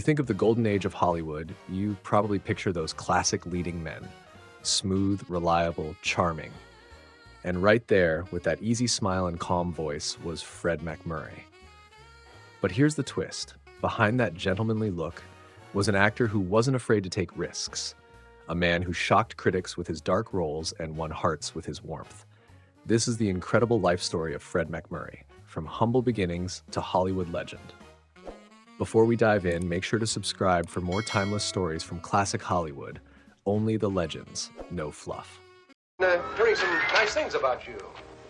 You think of the golden age of Hollywood, you probably picture those classic leading men. Smooth, reliable, charming. And right there, with that easy smile and calm voice, was Fred MacMurray. But here's the twist. Behind that gentlemanly look was an actor who wasn't afraid to take risks. A man who shocked critics with his dark roles and won hearts with his warmth. This is the incredible life story of Fred MacMurray, from humble beginnings to Hollywood legend. Before we dive in, make sure to subscribe for more timeless stories from classic Hollywood. Only the legends, no fluff. Hearing some nice things about you.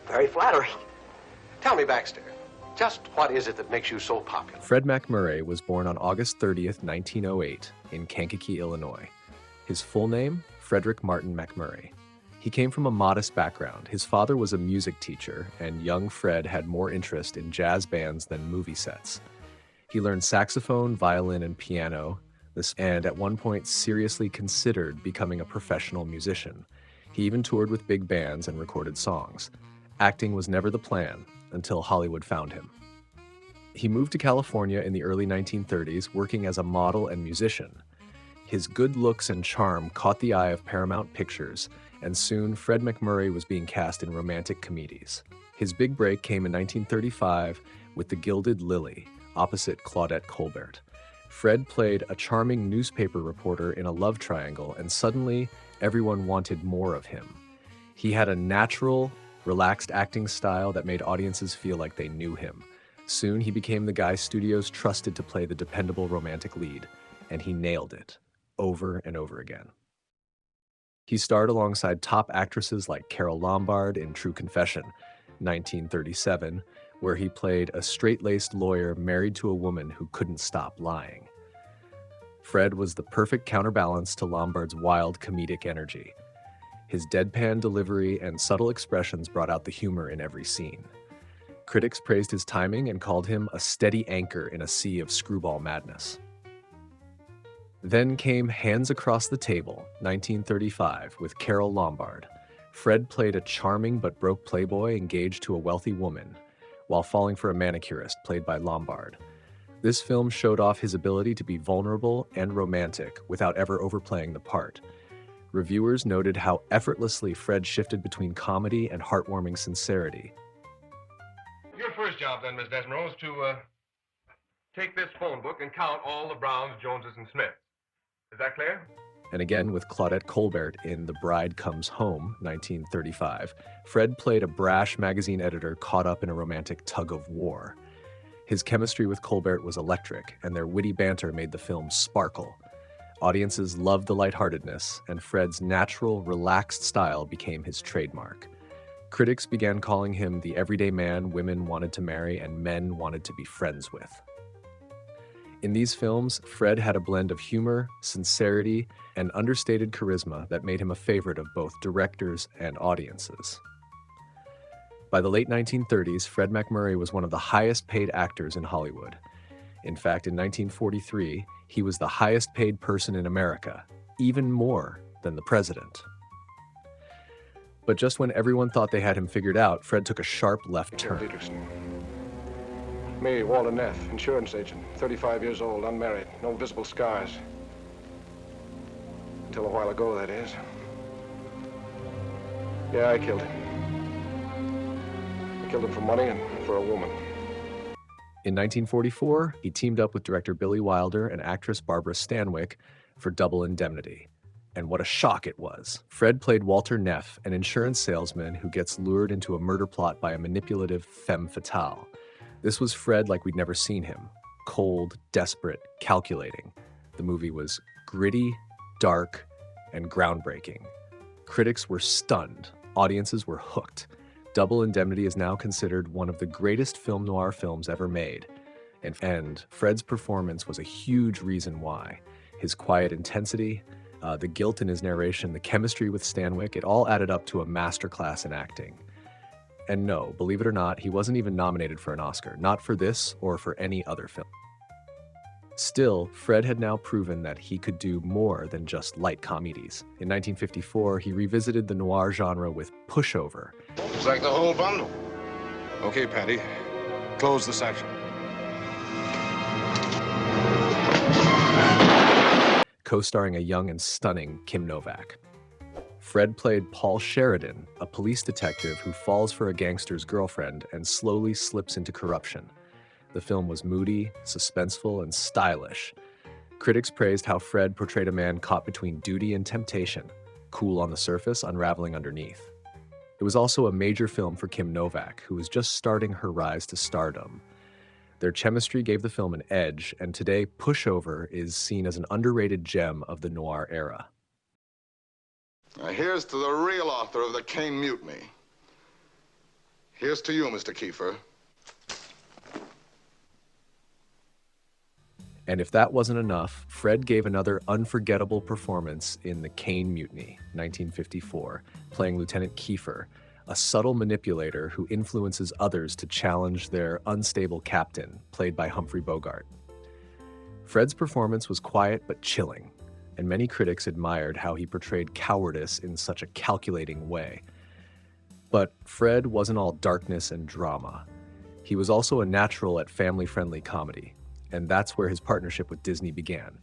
Very flattering. Tell me, Baxter, just what is it that makes you so popular? Fred MacMurray was born on August 30th, 1908, in Kankakee, Illinois. His full name, Frederick Martin MacMurray. He came from a modest background. His father was a music teacher, and young Fred had more interest in jazz bands than movie sets. He learned saxophone, violin, and piano, and at one point seriously considered becoming a professional musician. He even toured with big bands and recorded songs. Acting was never the plan until Hollywood found him. He moved to California in the early 1930s, working as a model and musician. His good looks and charm caught the eye of Paramount Pictures, and soon Fred MacMurray was being cast in romantic comedies. His big break came in 1935 with The Gilded Lily, opposite Claudette Colbert. Fred played a charming newspaper reporter in a love triangle, and suddenly everyone wanted more of him. He had a natural, relaxed acting style that made audiences feel like they knew him. Soon he became the guy studios trusted to play the dependable romantic lead, and he nailed it, over and over again. He starred alongside top actresses like Carole Lombard in True Confession, 1937, where he played a straight-laced lawyer married to a woman who couldn't stop lying. Fred was the perfect counterbalance to Lombard's wild comedic energy. His deadpan delivery and subtle expressions brought out the humor in every scene. Critics praised his timing and called him a steady anchor in a sea of screwball madness. Then came Hands Across the Table, 1935, with Carole Lombard. Fred played a charming but broke playboy engaged to a wealthy woman, while falling for a manicurist played by Lombard. This film showed off his ability to be vulnerable and romantic without ever overplaying the part. Reviewers noted how effortlessly Fred shifted between comedy and heartwarming sincerity. Your first job then, Miss Desmond, is to take this phone book and count all the Browns, Joneses, and Smiths. Is that clear? And again with Claudette Colbert in The Bride Comes Home, 1935, Fred played a brash magazine editor caught up in a romantic tug-of-war. His chemistry with Colbert was electric, and their witty banter made the film sparkle. Audiences loved the lightheartedness, and Fred's natural, relaxed style became his trademark. Critics began calling him the everyday man women wanted to marry and men wanted to be friends with. In these films, Fred had a blend of humor, sincerity, and understated charisma that made him a favorite of both directors and audiences. By the late 1930s, Fred MacMurray was one of the highest-paid actors in Hollywood. In fact, in 1943, he was the highest-paid person in America, even more than the president. But just when everyone thought they had him figured out, Fred took a sharp left turn. Me, Walter Neff, insurance agent, 35 years old, unmarried, no visible scars. Until a while ago, that is. Yeah, I killed him. I killed him for money and for a woman. In 1944, he teamed up with director Billy Wilder and actress Barbara Stanwyck for Double Indemnity. And what a shock it was. Fred played Walter Neff, an insurance salesman who gets lured into a murder plot by a manipulative femme fatale. This was Fred like we'd never seen him. Cold, desperate, calculating. The movie was gritty, dark, and groundbreaking. Critics were stunned. Audiences were hooked. Double Indemnity is now considered one of the greatest film noir films ever made. And Fred's performance was a huge reason why. His quiet intensity, the guilt in his narration, the chemistry with Stanwyck, it all added up to a masterclass in acting. And no, believe it or not, he wasn't even nominated for an Oscar, not for this or for any other film. Still, Fred had now proven that he could do more than just light comedies. In 1954, he revisited the noir genre with Pushover. It's like the whole bundle. Okay, Patty, close the section. co-starring a young and stunning Kim Novak. Fred played Paul Sheridan, a police detective who falls for a gangster's girlfriend and slowly slips into corruption. The film was moody, suspenseful, and stylish. Critics praised how Fred portrayed a man caught between duty and temptation, cool on the surface, unraveling underneath. It was also a major film for Kim Novak, who was just starting her rise to stardom. Their chemistry gave the film an edge, and today Pushover is seen as an underrated gem of the noir era. Now here's to the real author of the Caine Mutiny. Here's to you, Mr. Kiefer. And if that wasn't enough, Fred gave another unforgettable performance in the Caine Mutiny, 1954, playing Lieutenant Kiefer, a subtle manipulator who influences others to challenge their unstable captain, played by Humphrey Bogart. Fred's performance was quiet but chilling, and many critics admired how he portrayed cowardice in such a calculating way. But Fred wasn't all darkness and drama. He was also a natural at family-friendly comedy, and that's where his partnership with Disney began.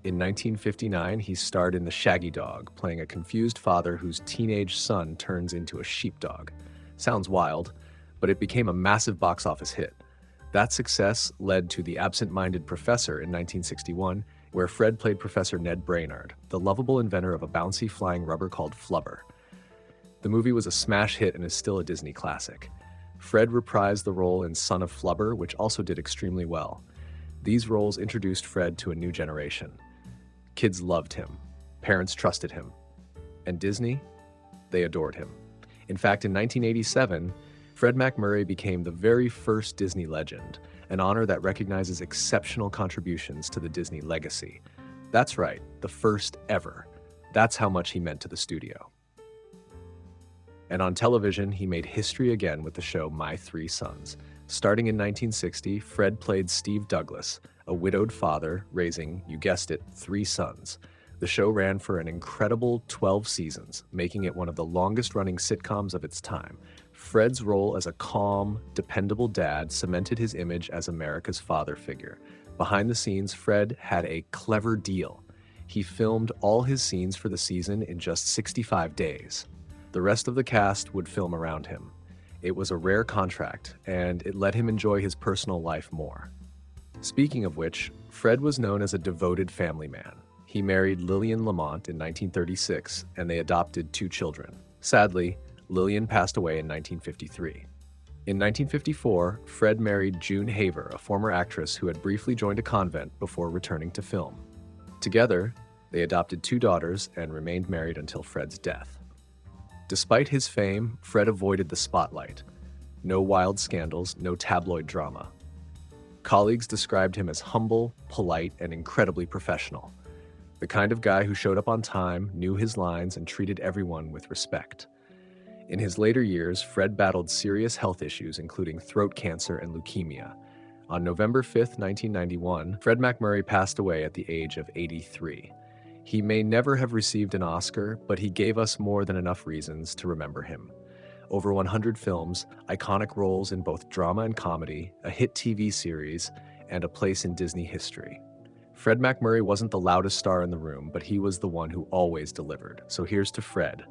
In 1959, he starred in The Shaggy Dog, playing a confused father whose teenage son turns into a sheepdog. Sounds wild, but it became a massive box office hit. That success led to The Absent-Minded Professor in 1961, where Fred played Professor Ned Brainard, the lovable inventor of a bouncy flying rubber called Flubber. The movie was a smash hit and is still a Disney classic. Fred reprised the role in Son of Flubber, which also did extremely well. These roles introduced Fred to a new generation. Kids loved him, parents trusted him, and Disney, they adored him. In fact, in 1987, Fred MacMurray became the very first Disney legend, an honor that recognizes exceptional contributions to the Disney legacy. That's right, the first ever. That's how much he meant to the studio. And on television, he made history again with the show My Three Sons. Starting in 1960, Fred played Steve Douglas, a widowed father raising, you guessed it, 3 sons. The show ran for an incredible 12 seasons, making it one of the longest-running sitcoms of its time. Fred's role as a calm, dependable dad cemented his image as America's father figure. Behind the scenes, Fred had a clever deal. He filmed all his scenes for the season in just 65 days. The rest of the cast would film around him. It was a rare contract, and it let him enjoy his personal life more. Speaking of which, Fred was known as a devoted family man. He married Lillian Lamont in 1936, and they adopted 2 children. Sadly, Lillian passed away in 1953. In 1954, Fred married June Haver, a former actress who had briefly joined a convent before returning to film. Together, they adopted 2 daughters and remained married until Fred's death. Despite his fame, Fred avoided the spotlight. No wild scandals, no tabloid drama. Colleagues described him as humble, polite, and incredibly professional. The kind of guy who showed up on time, knew his lines, and treated everyone with respect. In his later years, Fred battled serious health issues, including throat cancer and leukemia. On November 5, 1991, Fred MacMurray passed away at the age of 83. He may never have received an Oscar, but he gave us more than enough reasons to remember him. Over 100 films, iconic roles in both drama and comedy, a hit TV series, and a place in Disney history. Fred MacMurray wasn't the loudest star in the room, but he was the one who always delivered. So here's to Fred,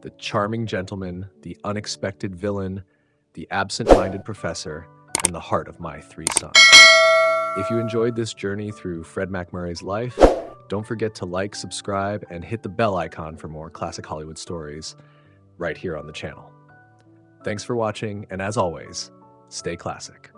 the charming gentleman, the unexpected villain, the absent-minded professor, and the heart of My Three Sons. If you enjoyed this journey through Fred MacMurray's life, don't forget to like, subscribe, and hit the bell icon for more classic Hollywood stories right here on the channel. Thanks for watching, and as always, stay classic.